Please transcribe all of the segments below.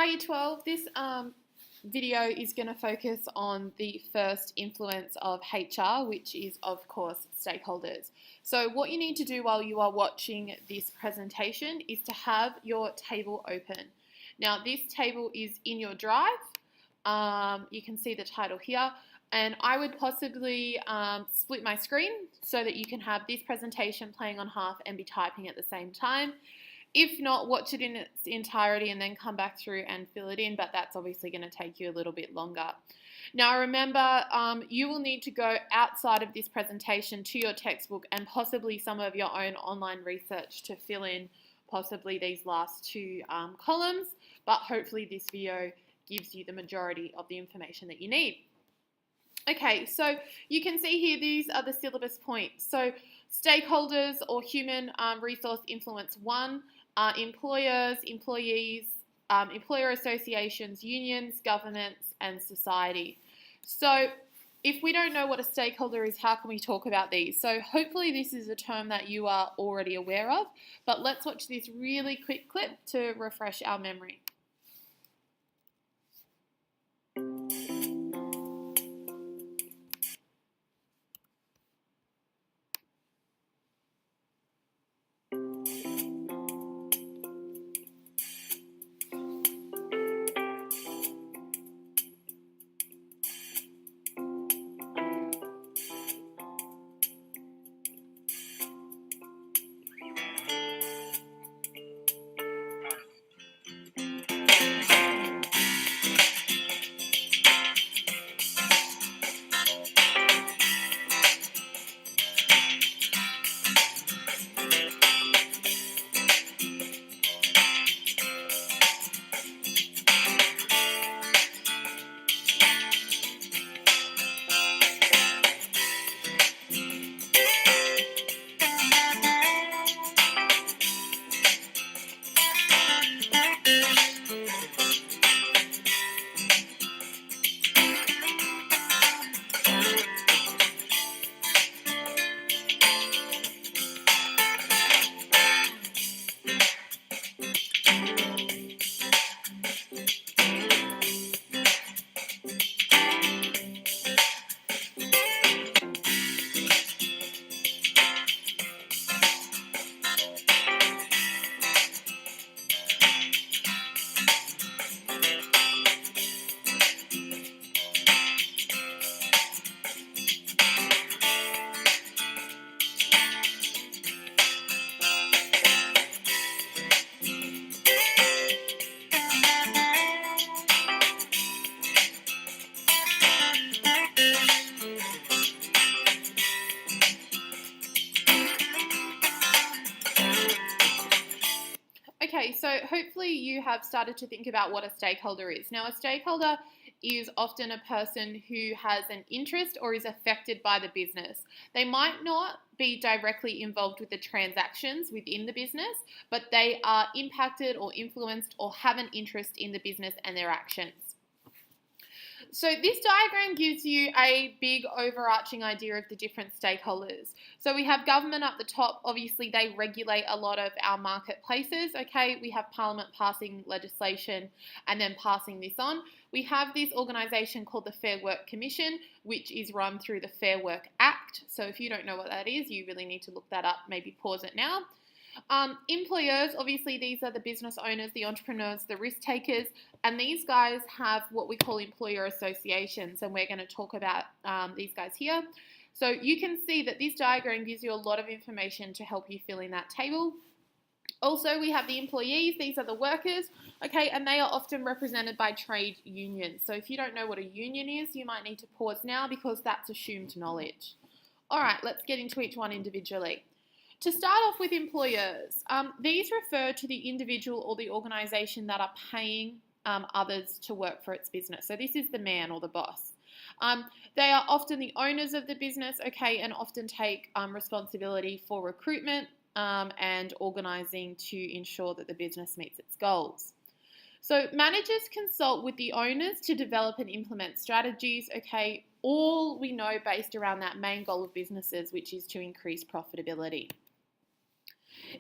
Hi Year 12, this video is going to focus on the first influence of HR, which is of course stakeholders. So what you need to do while you are watching this presentation is to have your table open. Now this table is in your drive, you can see the title here, and I would possibly split my screen so that you can have this presentation playing on half and be typing at the same time. If not, watch it in its entirety and then come back through and fill it in, but that's obviously going to take you a little bit longer. Now remember, you will need to go outside of this presentation to your textbook and possibly some of your own online research to fill in possibly these last two columns, but hopefully this video gives you the majority of the information that you need. Okay, so you can see here these are the syllabus points. So stakeholders or human resource influence 1 are employers, employees, employer associations, unions, governments, and society. So if we don't know what a stakeholder is, how can we talk about these? So hopefully this is a term that you are already aware of, but let's watch this really quick clip to refresh our memory. Okay, so hopefully you have started to think about what a stakeholder is. Now, a stakeholder is often a person who has an interest or is affected by the business. They might not be directly involved with the transactions within the business, but they are impacted or influenced or have an interest in the business and their actions. So this diagram gives you a big overarching idea of the different stakeholders. So we have government up the top. Obviously, they regulate a lot of our marketplaces. Okay, we have Parliament passing legislation and then passing this on. We have this organisation called the Fair Work Commission, which is run through the Fair Work Act. So if you don't know what that is, you really need to look that up. Maybe pause it now. Employers, obviously these are the business owners, the entrepreneurs, the risk takers, and these guys have what we call employer associations, and we're going to talk about these guys here. So you can see that this diagram gives you a lot of information to help you fill in that table. Also, we have the employees, these are the workers, okay, and they are often represented by trade unions. So if you don't know what a union is, you might need to pause now because that's assumed knowledge. All right, let's get into each one individually. To start off with employers, these refer to the individual or the organisation that are paying others to work for its business. So this is the man or the boss. They are often the owners of the business, okay, and often take responsibility for recruitment and organising to ensure that the business meets its goals. So managers consult with the owners to develop and implement strategies, okay, all we know based around that main goal of businesses, which is to increase profitability.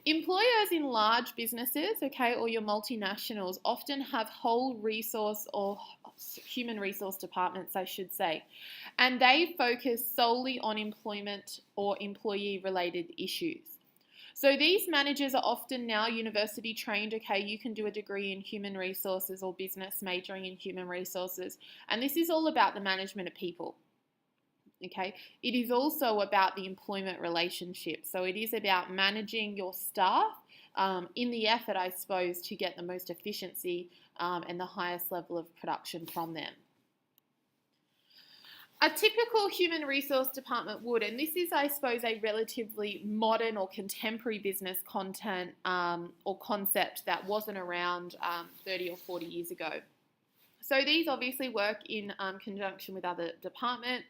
Employers in large businesses, okay, or your multinationals often have whole resource or human resource departments, I should say, and they focus solely on employment or employee related issues. So these managers are often now university trained. Okay, you can do a degree in human resources or business majoring in human resources, and this is all about the management of people. Okay, it is also about the employment relationship. So it is about managing your staff in the effort, I suppose, to get the most efficiency and the highest level of production from them. A typical human resource department would, and this is, I suppose, a relatively modern or contemporary business content or concept that wasn't around 30 or 40 years ago. So these obviously work in conjunction with other departments.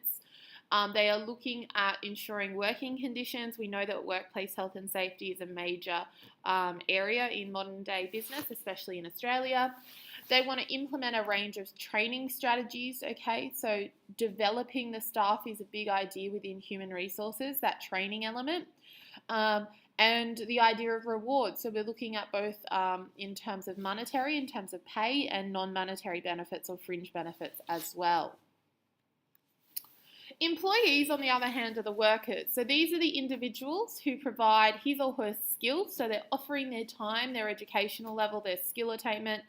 They are looking at ensuring working conditions. We know that workplace health and safety is a major area in modern day business, especially in Australia. They want to implement a range of training strategies, okay? So developing the staff is a big idea within human resources, that training element. And the idea of reward. So we're looking at both in terms of monetary, in terms of pay, and non-monetary benefits or fringe benefits as well. Employees, on the other hand, are the workers. So these are the individuals who provide his or her skills. So they're offering their time, their educational level, their skill attainment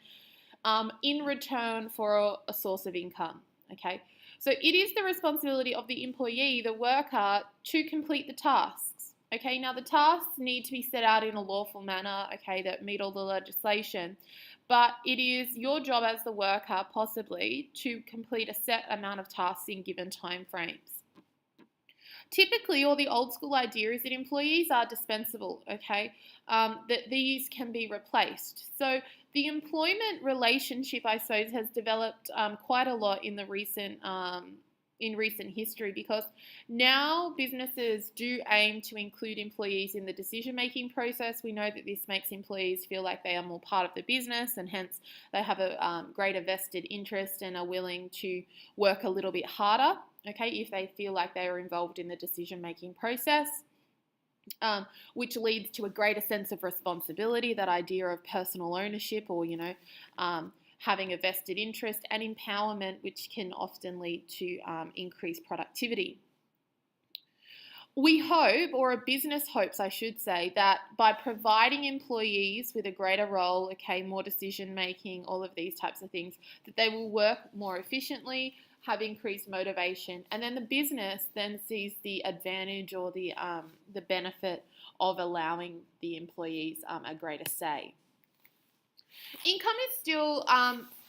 in return for a source of income. Okay, so it is the responsibility of the employee, the worker, to complete the tasks. Okay, now the tasks need to be set out in a lawful manner, okay, that meet all the legislation. But it is your job as the worker, possibly, to complete a set amount of tasks in given time frames. Typically, or the old school idea is that employees are dispensable, okay, that these can be replaced. So the employment relationship, I suppose, has developed quite a lot in the recent history, because now businesses do aim to include employees in the decision-making process. We know that this makes employees feel like they are more part of the business, and hence they have a greater vested interest and are willing to work a little bit harder, okay, if they feel like they are involved in the decision-making process. Which leads to a greater sense of responsibility, that idea of personal ownership, or, having a vested interest, and empowerment, which can often lead to increased productivity. We hope, or a business hopes, I should say, that by providing employees with a greater role, okay, more decision making, all of these types of things, that they will work more efficiently, have increased motivation, and then the business then sees the advantage or the benefit of allowing the employees a greater say. Income is still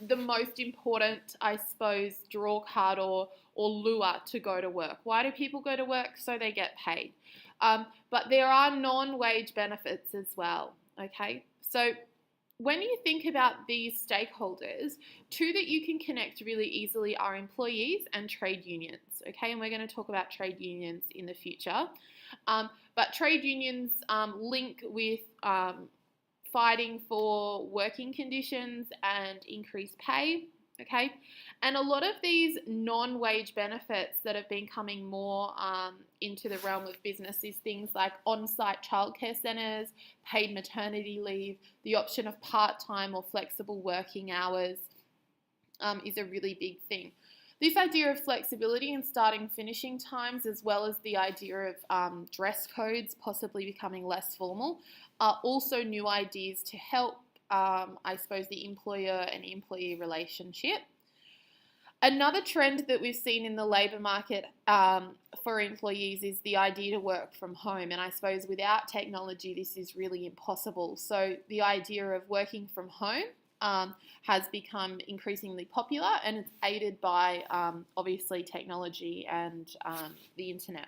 the most important, I suppose, draw card or lure to go to work. Why do people go to work? So they get paid. But there are non-wage benefits as well, okay? So when you think about these stakeholders, two that you can connect really easily are employees and trade unions, okay? And we're going to talk about trade unions in the future. But trade unions link with fighting for working conditions and increased pay, okay? And a lot of these non-wage benefits that have been coming more into the realm of business is things like on-site childcare centres, paid maternity leave, the option of part-time or flexible working hours is a really big thing. This idea of flexibility in starting and finishing times, as well as the idea of dress codes possibly becoming less formal, are also new ideas to help, I suppose, the employer and employee relationship. Another trend that we've seen in the labour market for employees is the idea to work from home. And I suppose without technology, this is really impossible. So the idea of working from home has become increasingly popular, and it's aided by, obviously, technology and the internet.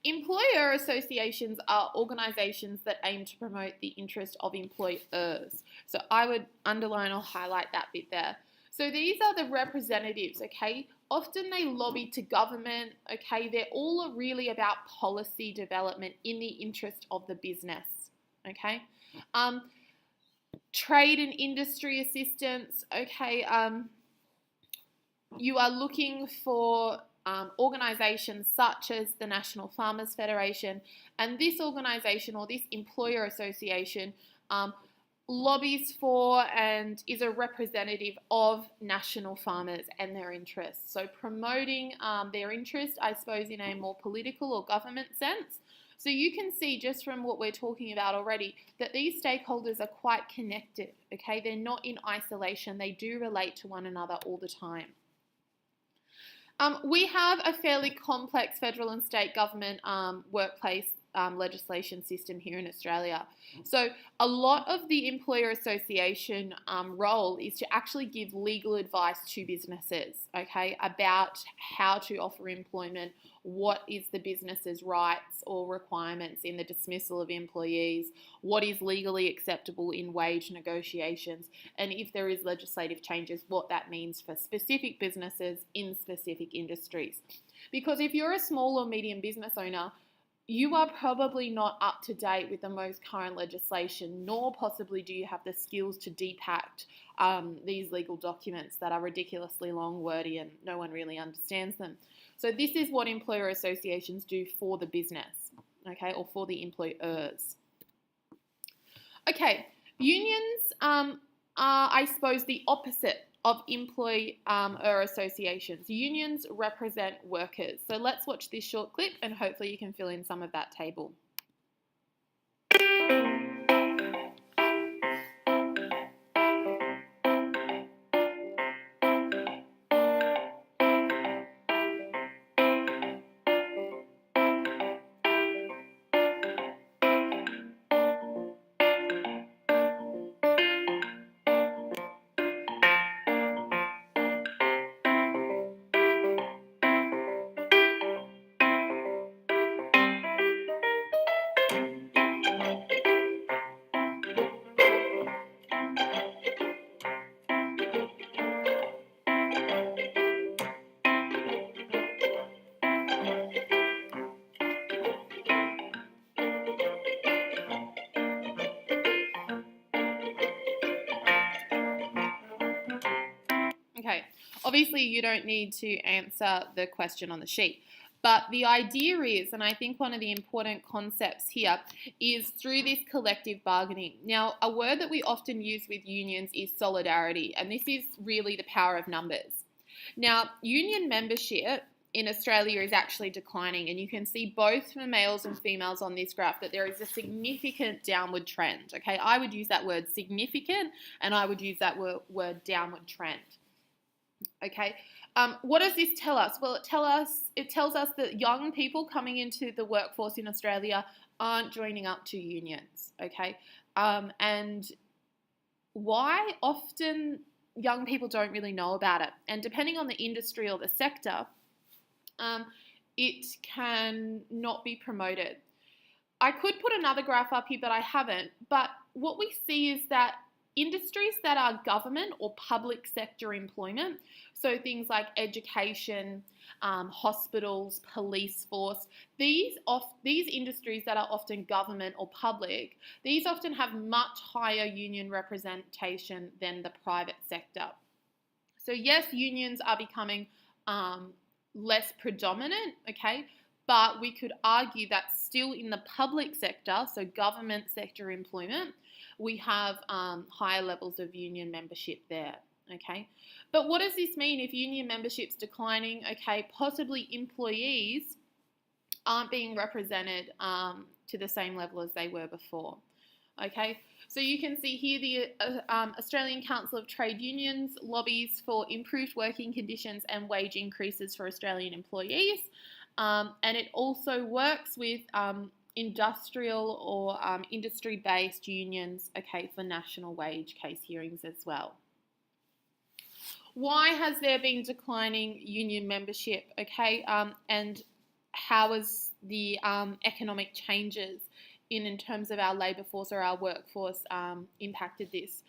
Employer associations are organisations that aim to promote the interest of employers. So I would underline or highlight that bit there. So these are the representatives, okay? Often they lobby to government, okay? They're all really about policy development in the interest of the business, okay? Trade and industry assistance, okay? You are looking for organisations such as the National Farmers Federation, and this organisation or this employer association lobbies for and is a representative of national farmers and their interests. So promoting their interests, I suppose, in a more political or government sense. So you can see just from what we're talking about already that these stakeholders are quite connected, okay? They're not in isolation. They do relate to one another all the time. We have a fairly complex federal and state government workplace legislation system here in Australia. So a lot of the employer association role is to actually give legal advice to businesses, okay, about how to offer employment, what is the business's rights or requirements in the dismissal of employees, what is legally acceptable in wage negotiations, and if there is legislative changes, what that means for specific businesses in specific industries. Because if you're a small or medium business owner, you are probably not up to date with the most current legislation, nor possibly do you have the skills to depact these legal documents that are ridiculously long, wordy, and no one really understands them. So this is what employer associations do for the business, okay, or for the employers. Okay, unions are, I suppose, the opposite of employer associations. Unions represent workers. So let's watch this short clip and hopefully you can fill in some of that table. Okay, obviously you don't need to answer the question on the sheet, but the idea is, and I think one of the important concepts here is through this collective bargaining. Now, a word that we often use with unions is solidarity, and this is really the power of numbers. Now, union membership in Australia is actually declining, and you can see both for males and females on this graph that there is a significant downward trend. Okay, I would use that word significant, and I would use that word downward trend. Okay, what does this tell us? Well, it tells us that young people coming into the workforce in Australia aren't joining up to unions. Okay, and why? Often young people don't really know about it, and depending on the industry or the sector, it can not be promoted. I could put another graph up here, but I haven't. But what we see is that industries that are government or public sector employment, so things like education, hospitals, police force, these industries that are often government or public, these often have much higher union representation than the private sector. So yes, unions are becoming less predominant, okay, but we could argue that still in the public sector, so government sector employment, we have higher levels of union membership there, okay? But what does this mean if union membership's declining? Okay, possibly employees aren't being represented to the same level as they were before, okay? So you can see here the Australian Council of Trade Unions lobbies for improved working conditions and wage increases for Australian employees, and it also works with industrial or industry-based unions, okay, for national wage case hearings as well. Why has there been declining union membership, okay, and how has the economic changes in terms of our labour force or our workforce impacted this?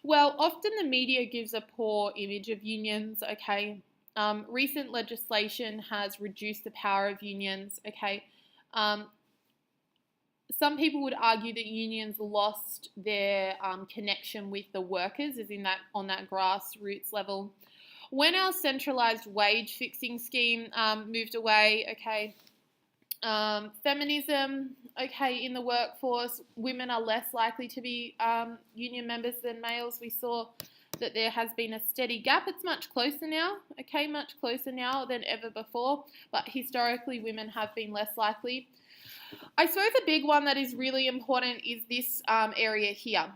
Well, often the media gives a poor image of unions, okay. Recent legislation has reduced the power of unions, okay. Some people would argue that unions lost their connection with the workers, as in that on that grassroots level. When our centralised wage fixing scheme moved away, okay, feminism, okay, in the workforce, women are less likely to be union members than males. We saw that there has been a steady gap. It's much closer now, okay, much closer now than ever before, but historically women have been less likely. I suppose a big one that is really important is this area here,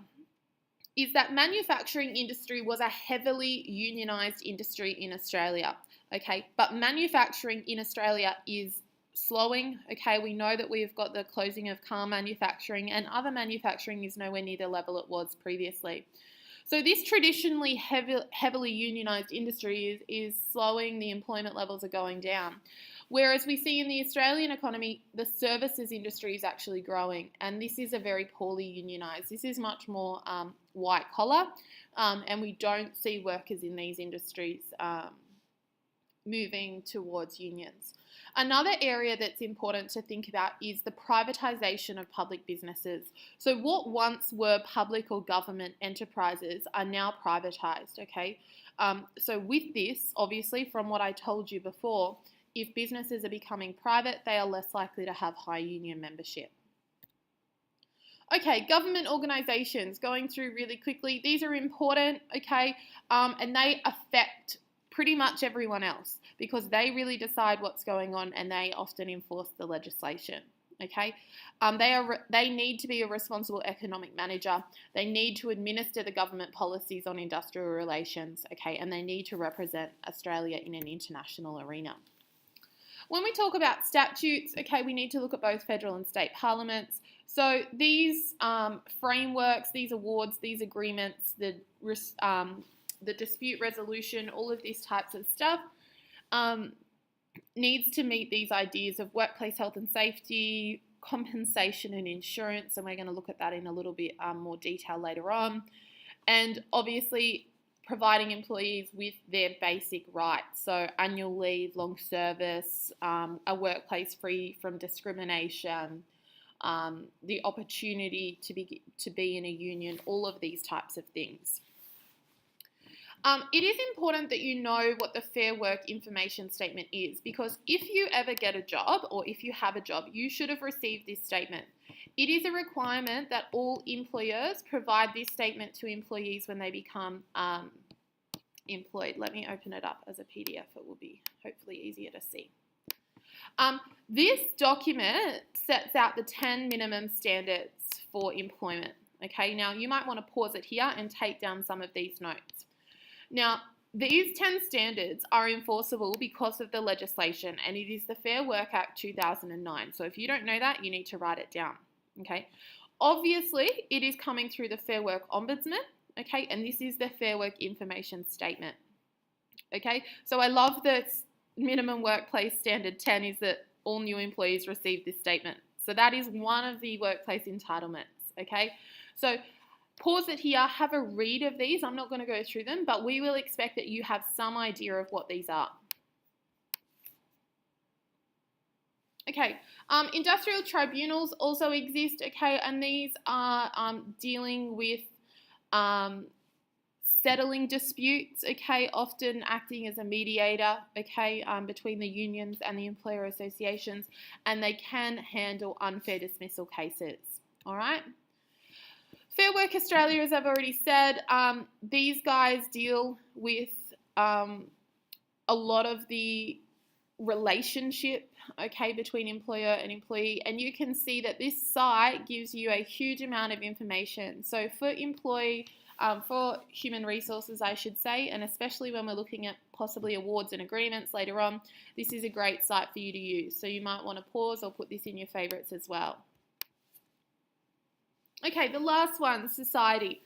is that manufacturing industry was a heavily unionised industry in Australia, okay, but manufacturing in Australia is slowing, okay. We know that we've got the closing of car manufacturing, and other manufacturing is nowhere near the level it was previously. So this traditionally heavily unionised industry is slowing, the employment levels are going down. Whereas we see in the Australian economy, the services industry is actually growing, and this is a very poorly unionised. This is much more white collar, and we don't see workers in these industries moving towards unions. Another area that's important to think about is the privatisation of public businesses. So what once were public or government enterprises are now privatised, okay? So with this, obviously, from what I told you before, if businesses are becoming private, they are less likely to have high union membership. Okay, government organisations, going through really quickly. These are important, okay, and they affect pretty much everyone else because they really decide what's going on and they often enforce the legislation, okay. They need to be a responsible economic manager. They need to administer the government policies on industrial relations, okay, and they need to represent Australia in an international arena. When we talk about statutes, okay, we need to look at both federal and state parliaments. So these frameworks, these awards, these agreements, the dispute resolution, all of these types of stuff needs to meet these ideas of workplace health and safety, compensation and insurance, and we're going to look at that in a little bit more detail later on. And obviously providing employees with their basic rights, so annual leave, long service, a workplace free from discrimination, the opportunity to be in a union, all of these types of things. It is important that you know what the Fair Work Information Statement is, because if you ever get a job or if you have a job, you should have received this statement. It is a requirement that all employers provide this statement to employees when they become employed. Let me open it up as a PDF. It will be hopefully easier to see. This document sets out the 10 minimum standards for employment. Okay, now you might want to pause it here and take down some of these notes. Now, these 10 standards are enforceable because of the legislation, and it is the Fair Work Act 2009. So if you don't know that, you need to write it down, okay? Obviously, it is coming through the Fair Work Ombudsman, okay? And this is the Fair Work Information Statement, okay? So I love that minimum workplace standard 10 is that all new employees receive this statement. So that is one of the workplace entitlements, okay? So pause it here, have a read of these. I'm not going to go through them, but we will expect that you have some idea of what these are. Okay, industrial tribunals also exist, okay, and these are dealing with settling disputes, okay, often acting as a mediator, okay, between the unions and the employer associations, and they can handle unfair dismissal cases, all right? Fair Work Australia, as I've already said, these guys deal with a lot of the relationship, okay, between employer and employee, and you can see that this site gives you a huge amount of information. So for for human resources, I should say, and especially when we're looking at possibly awards and agreements later on, this is a great site for you to use. So you might want to pause or put this in your favourites as well. Okay, the last one, society.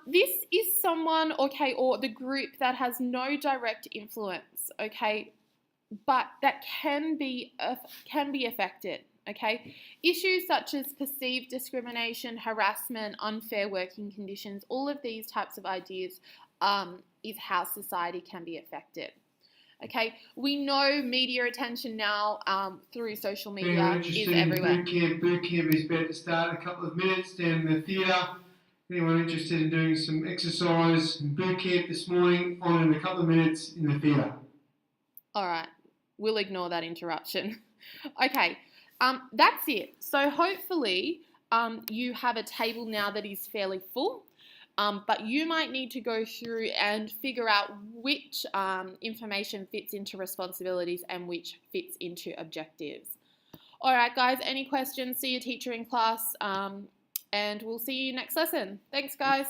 This is someone, okay, or the group that has no direct influence, okay, but that can be affected, okay. Issues such as perceived discrimination, harassment, unfair working conditions, all of these types of ideas is how society can be affected. Okay, we know media attention now through social media is everywhere. Boot camp is about to start in a couple of minutes down in the theatre. Anyone interested in doing some exercise and boot camp this morning? On in a couple of minutes in the theatre. All right, we'll ignore that interruption. Okay, that's it. So hopefully you have a table now that is fairly full, but you might need to go through and figure out which information fits into responsibilities and which fits into objectives. All right, guys, any questions? See your teacher in class, and we'll see you next lesson. Thanks, guys.